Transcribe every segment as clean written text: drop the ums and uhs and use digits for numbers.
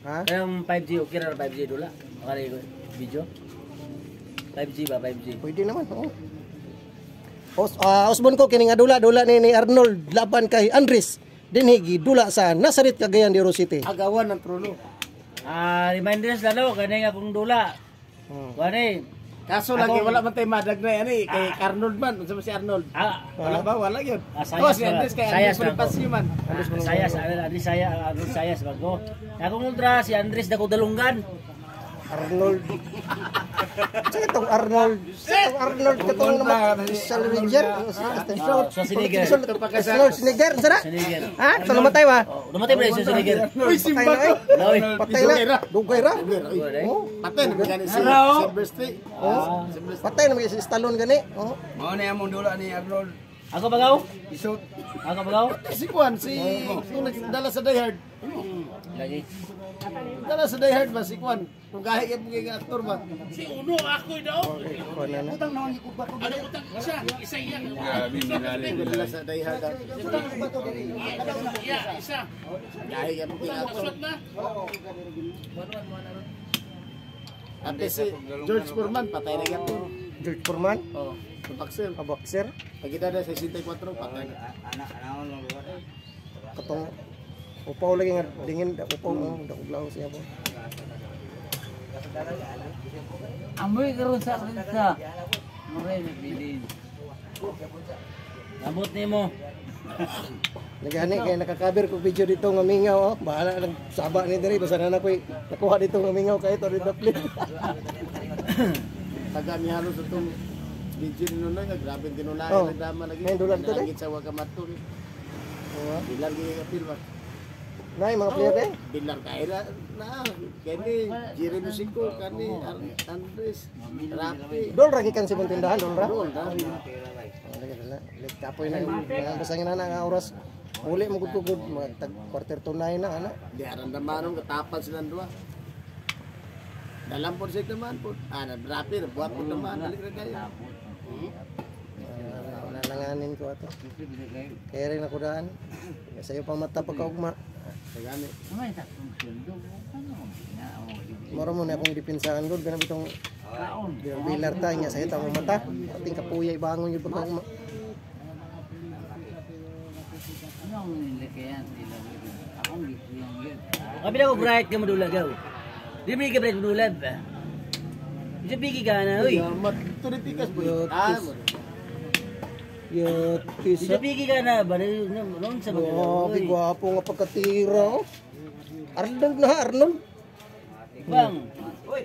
Ha? Kayang 5G, okay na 5G dula. Makari ko video. 5G ba, 5G? Pwede naman, oo. Osbon ko kining dula ni Arnold laban kay Andres dinhigi dula sa Nazaret, Cagayan de Oro City. Agawan ng trono. Reminders lalo kani nga kung dula. Kani Kaso lagi wala man tay madag na ani kay Arnold man, unsa man si Arnold? Wala ba wala gyud. Si Andres kay Andres Bonifacio man. Sayas bago. Akong ultra si Andres dako dalunggan. Arnold. Itong Arnold katong naman Salvinger. Schwarzenegger. Schwarzenegger, sara? Ha? Ito namatay ba? Namatay ba si Schwarzenegger? Uy, simba ko. Patay na. Dugay ra. Patay na gani si Silvestre. Patay na si Stallone gani. Mao na among dula ni Arnold. Ako bagaw? Isot. Ako bagaw? Si Juan si nagdala sa Die Hard. Lagi. Dala sa Die Hard ba si Juan? Kung kahit yung mga aktor ba? Si Uno, ako daw. Utang naman yung kubat ko. Ano utang isa yan. Dala sa Die Hard. Isa. Kahit yung mga aktor. Usot na. Ate si George Foreman, patay na yan. George Foreman? Oo. Boxer. Boxer? Pagkita na sa 64, patay. Katong upaw lagi nga dingin, upaw dakuglaw siya po. Amoy karon sa kanila. Moray bilin. Abot nimo. Nagani kay nakakaber ko video dito nga mingaw, bahala lang saba ni diri basta na koy nakuha dito nga mingaw kay to rin dapli. Taga mi halos itong video nino na grabe tinulay nagdama lagi. May dulan to Lagi sa wagamato. Bilang gi apil ba. Nay mga player eh. Bilang kay na kani Jerry Musico kani Andres Rapi. Dol ra gikan si tindahan dol ra. Kapoy na basangin na nga oras. Uli mo gud tag quarter to 9 na ana. Di arandaman katapan sila duha. Dalam po siya naman po. Rapi buat po naman dali ra kayo. Nananganin ko ato. Kaya rin ako daan. Sayo pang mata pagkaugma. Sagani. Moro mo na akong dipinsahan gud kana bitong bilar ta nya sayo ta mata. Ating kapuyay bangon yung pagkaugma. Abi na ko bright ka madula gaw. Di ba ka bright madula ba? Di bigi ka na oy. Mat turipikas po. Yo, Di bigi ka na ba non sa mga. oh, gwapo nga pagkatira. Arnold na Arnold. Bang. Oy.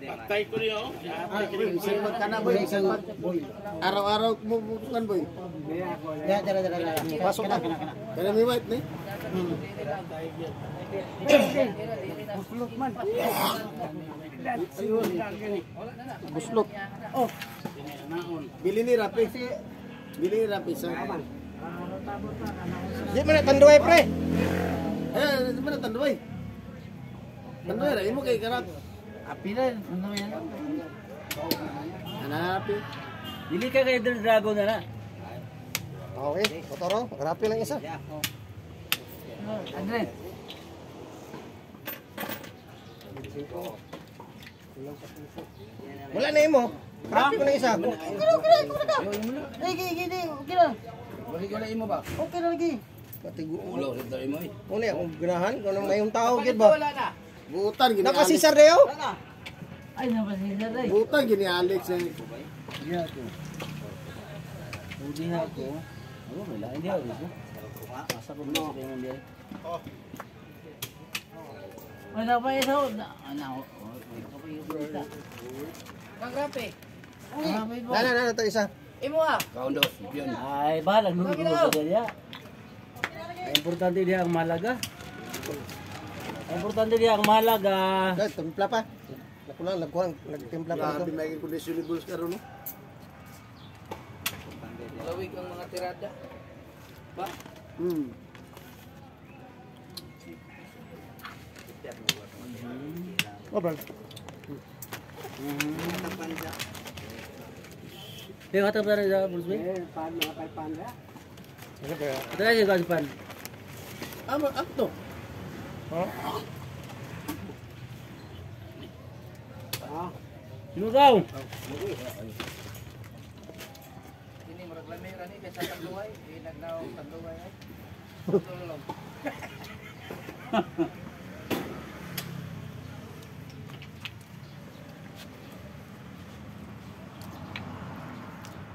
Patay ko niyo. Isang kana boy, isang araw-araw mo bukan boy. Pasok ka. Kana mi white ni. Buslok man. Buslok. Oh. Bili ni Rapi. Bili ni Rapi sa. Di man tanduay pre. Di mana tanduay? Tanduay ra imo kay karap. Api na ano yan? Hanapi. Dili ka kay Dragon na na. Okay, kotoro, rapi lang isa. Andres. Wala na imo. Rapi ko na isa. Wala imo ba? Okay na lagi. Patigo. Ulo sa imo. Una akong ganahan kung anong mayong tao gid ba? Butan gini. Nakasisar dayo? Ay napasisar day. Butan gini Alex. Hindi ako. Hindi ako. Ano wala hindi ako. Asa ko na sa tingin dia. Wala pa ito. Ano? Kang Rapi. Na to isa. Imo ha. Kaundos. Yun. Ay, balag nung dia. Importante dia ang malaga. Importante dia ang malaga. Dai timpla pa. Nakulang nagtimpla pa Grabe ito. may conditionables karon no. Lawig ang mga tirada. Ba? Oh, bro. Pero kata pa rin sa Bruce Wayne? Pan mga 500. Ano kaya? Ito na siya kasipan. Amo to. Ha? Sino daw? Ini murag lamira ni kaysa tagluway, nagnaw tagluway ay. Tulong.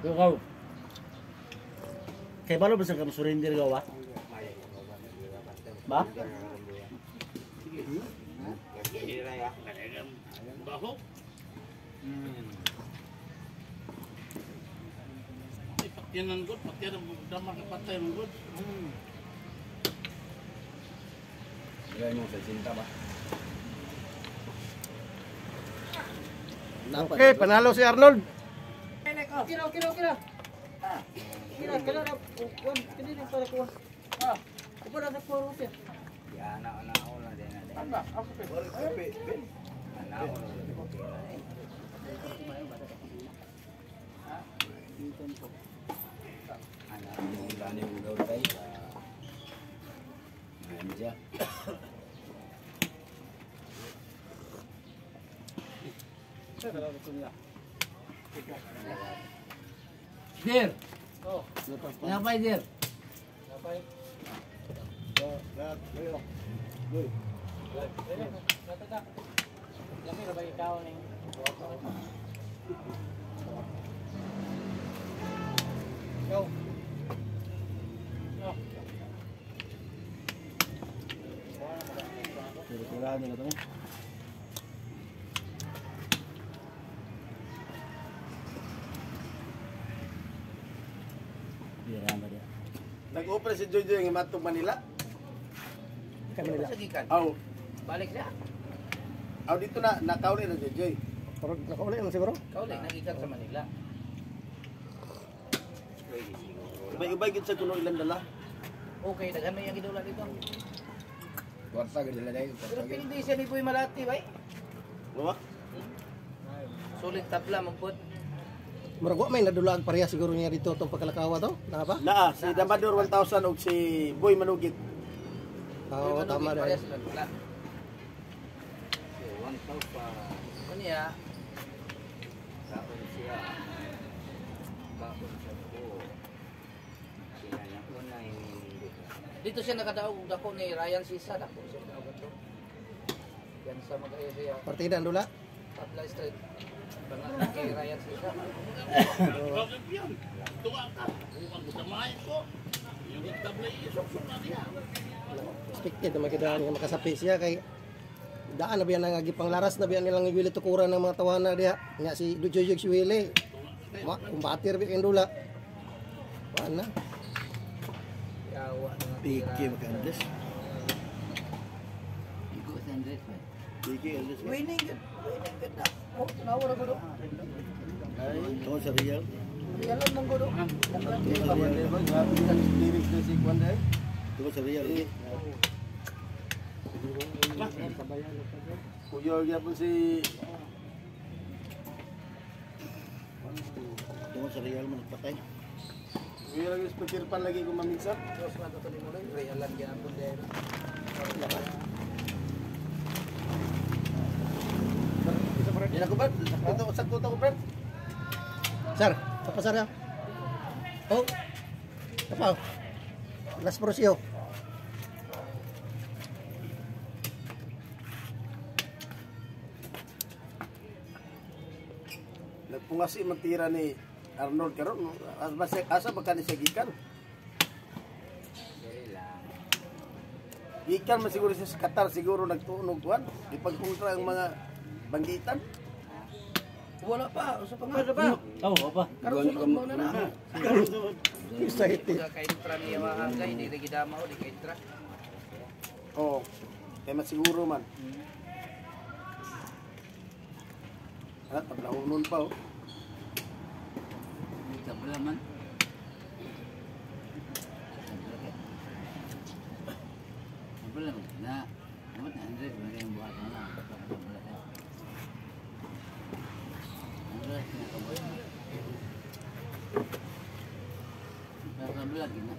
Ikaw. Kaya balo ba sa kamu surrender ka ba? Ba? Baho. Ay, patyan ng good, patyan ng damang patay ng good. Okay, panalo si Arnold. Kira. Kira na. Kuan, kini ni para kuan. Upo na sa kuan siya. Anda, ako pe. Dir. Oh, Napay dir. napay. Nataka. Lami ra ba ikaw ning? Go. Go. Kira-kira nila to. Kira ba dia? Nag-opera si Jojo yung imatong Manila. Kami nila. Sa gikan. Aw, Balik siya. dito na nakauli na Jojo. Pero nakauli na siguro. Kauli nagikan sa Manila. Ubay-ubay gid sa kuno ilang dala. Okay, daghan may yang idula dito. Kwarta gid dala dai. Pero hindi siya ni Boy Malati, bay. Wa? Sulit tapla magpud. Murag wa may nadulag pareha siguro niya dito tong pagkalakawa to. Na ba? Naa si Damador 1000 og si Boy Manugit. Oo, tama dahil. Kanya, dito siya nakadaog dako ni Ryan Sisa dako siya nakadaog dito. Yan sa mag-area Partida ang dula. Patla Street. Bangan kay Ryan Sisa. Expected na magkidaan nga makasapi siya kay daan na biyan nangagipang laras na biyan nilang iwili tukuran ng mga tawana diha. Nya si Dujojog si Willie. Kumbatir biyan dula. Wala na. Yawa na nga. Piki makandes. Iko sandret ba? Piki kandes. Winning good. Winning good na. Oh, nawara ko do. Ay, to sa real. Yalan mong gudo. Lyrics na si Kwan dai. To sa real. Kuya ya pun si Tunggu sa real man patay. Kuya lagi spekirpan lagi ko maminsa. Terus nga to ni mo rin. Yalan gyapon din. Yan ako ba? Sakto ko Brad. Sir, apa sir ya? Oh. Apa? Las Prosio. Nagpungasi man tira ni Arnold karon asa ba kani siya gikan? Gikan man siguro siya sa Qatar siguro nagtunog kuan ipagkontra ang mga banggitan. Wala pa. Usa pa nga ba? Oh, apa? Karon sa mo na na. Excited. Kay intra niya maangay, di rin gidama o, di kay intra. Oh, kaya masiguro man. At tablaonon pa oh. Ito pala man. Apa lang na? Dapat na Andre, bagay yung buhat mo na. Andre, kinakaboy. Nasa vlog na.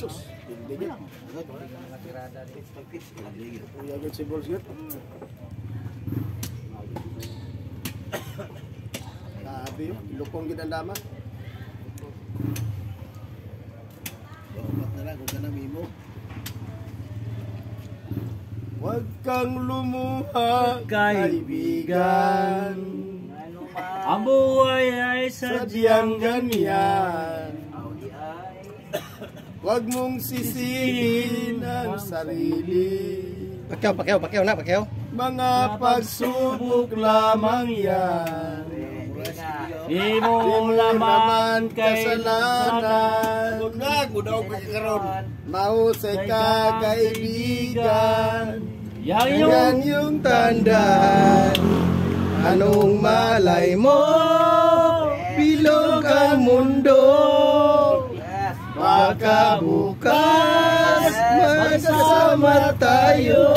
Sus, hindi gid. Uya gid si Balls gid. Sabi, lukong gid ang daman. Dapat na lang kung kanang imo. Huwag kang lumuha, kaibigan. Ang buhay ay Sadyang ganyan. Huwag mong sisihin ang sarili. Pakyaw na, pakyaw. Mga pagsubok lamang yan. Di mo laman kasalanan. Mahusay ka, kaibigan. Yan yung tandaan. Anong malay mo? Bilog ang mundo. Baka bukas magkasama tayo.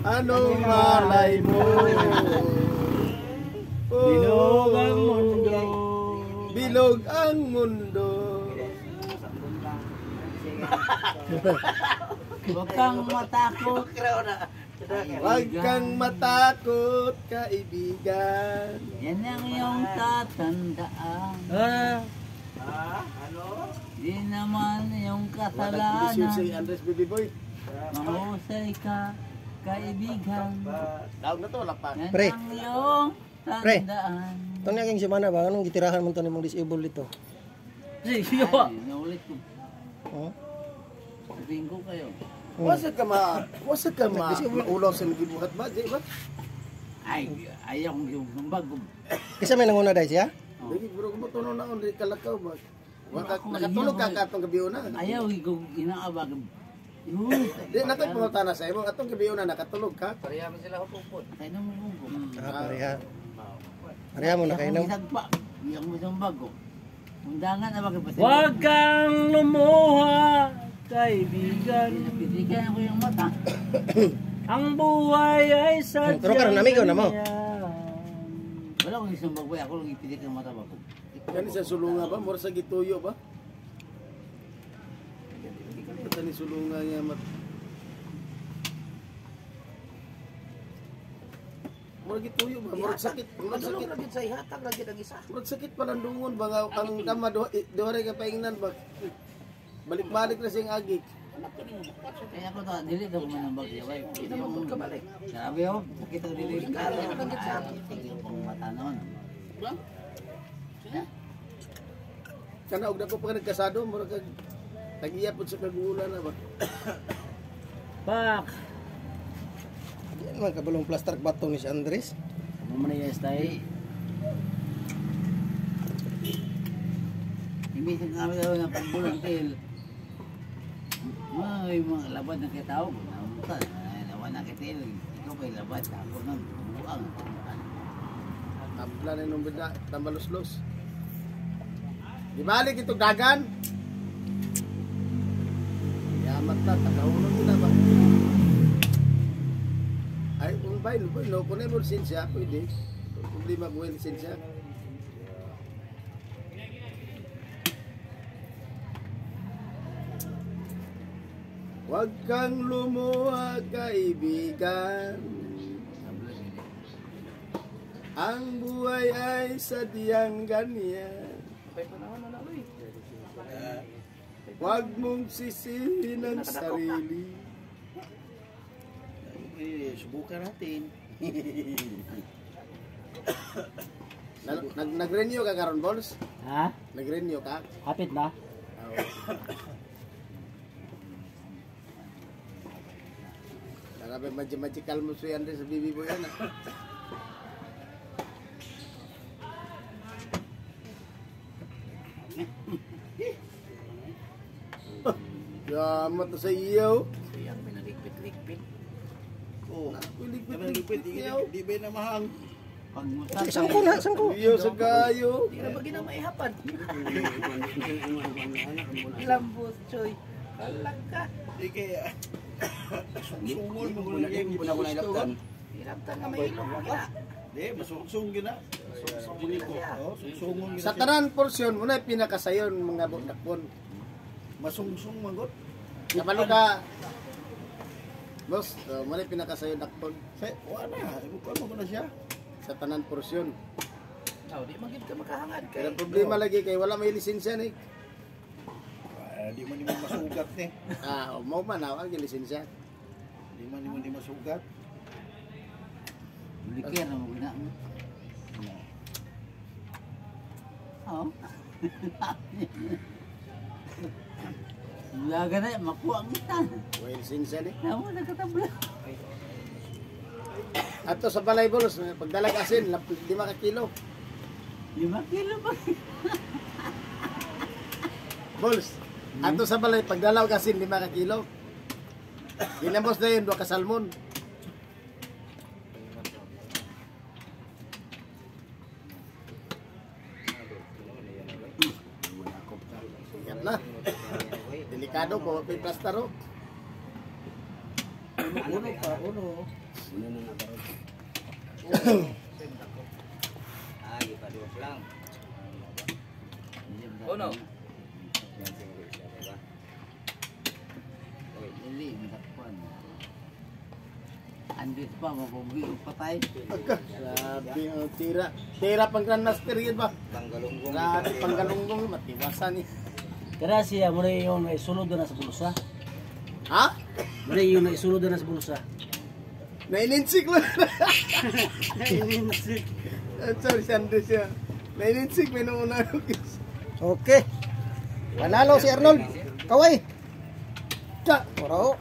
Anong malay mo? Bilog ang mundo. Bilog ang mundo. Huwag kang matakot. Huwag kang matakot, kaibigan. Yan ang iyong tatandaan. Di naman yung Bisyo si kasalanan. Andres Baby Boy. Mahusay ka, kaibigan. Tawag na to, lapak. Yan Pre. ang iyong Pre. tandaan. Ito na yung semana ba? Anong gitirahan mo ito ni mong disable dito? Sige pa. Naulit ko. Oh? Sabihin ko kayo. Wasa ka maulaw sa nagibuhat ba, di ba? Ay, ayaw kong yung bago. Kasi may nanguna dahil siya? Lagi bro, kumutuno na ulit kalakaw ba? Nakatulog ka katong gabi una. Ayaw ko inaabag. Di nakoy pangutana sa imo, atong gabi una nakatulog ka. Kaya na mo ko. Pareha. Pareha mo na kayo no? Iyang mo siyang bago. Undangan na magpapasaya. Huwag kang lumuha, kaibigan. Pitikan ko yung mata. Ang buhay ay sadyang Pero karon amigo na mo. Wala akong isang bagway. Ako lang ipitikan ang mata ba ko. Kani sa sulunga ba? Mura sa gituyo ba? Ito ni sulunga niya mat. Mura gituyo ba? Mura sakit. Mura sakit. Sa ihatag lagi ang isa. Mura sakit palandungon ba nga ang dama duha ka paingnan ba? Balik-balik na siyang agik. Kaya ako to, dili daw man ang bagyo. Kita mo ka balik. Sabi ako, nakita ko dili. Tingin ko ang mata noon. Kana og dako pa nagkasado, mura kag tag-iya pud sa kagulan na ba? Pak! Di naman kabalong plaster bato ni si Andres. Ano man yung stay? Imitin kami daw ng pagbulang tail. Ay, mga labat na kitao. Naman na kitil. Ikaw pa'y labat. Ako nang buang. Tabla na nung bida, tambalos-los. Di balik itong dagan. Yamat na, tagahulog na ba? Ay, kung ba, no, kung na mo lisensya, pwede. Kung di mag-uwi lisensya. Huwag kang lumuha, kaibigan. Ang buhay ay sadyang ganyan. Huwag mong sisihin ang sarili. Subukan natin. Nag-renew ka karon, Balls? Ha? Nag-renew ka? Hapit na? Grabe, magical mo si Andres sa bibi mo yan. Yamat na sa iyo. Yang pinagligpit-ligpit. Oh, pilig-pilig iyo. Di ba na mahang? Pagmutan. Sangko na, sangko. Iyo sa kayo. Di na ba ginamaihapan? Lambos, Choy. Kalang ka. Di kaya. Sungol mo lang yung Ilaptan nga may ilong mo ka. Di, masuksong gina. Dili ko. Sungol Sa tanan porsyon mo na pinakasayon mga bundakpon. Masungsong magot. Kabalo ka. Boss, mali pinakasayo dakpon Say, wala. Ibukan mo na siya. sa tanan porsyon. Di magid ka makahangad Kaya ang problema lagi kay wala may lisensya ni. Di man mo masugat ni. Mo man awag yung lisensya. Di man mo masugat. Bulikir na mo gina. Oh. Laga na, makuha ang itan. May lisensya ni. Namo nagkatabla. Ato sa balay bolos, pagdalag asin, 5 ka kilo. 5 kilo ba? Bols, ato sa balay, pagdalaw asin, 5 ka kilo. Ginamos na yun, 2 ka salmon. Yan na. Delikado po, may plastaro. Uno pa, uno. Uno. Dili, matakpan. Andit pa, mabugi, patay. Grabe ang tira. Tira pang grandmaster yun ba? Grabe pang galunggong, matiwasan ni. Kaya siya, muna yung naisunod na sa bulsa. Ha? Muna yung naisunod na sa bulsa. Naininsik lang. Naininsik. Sorry, Sandro siya. Naininsik, may nauna kiss. Okay. Panalo si Arnold. Kaway. Tsa. Oro.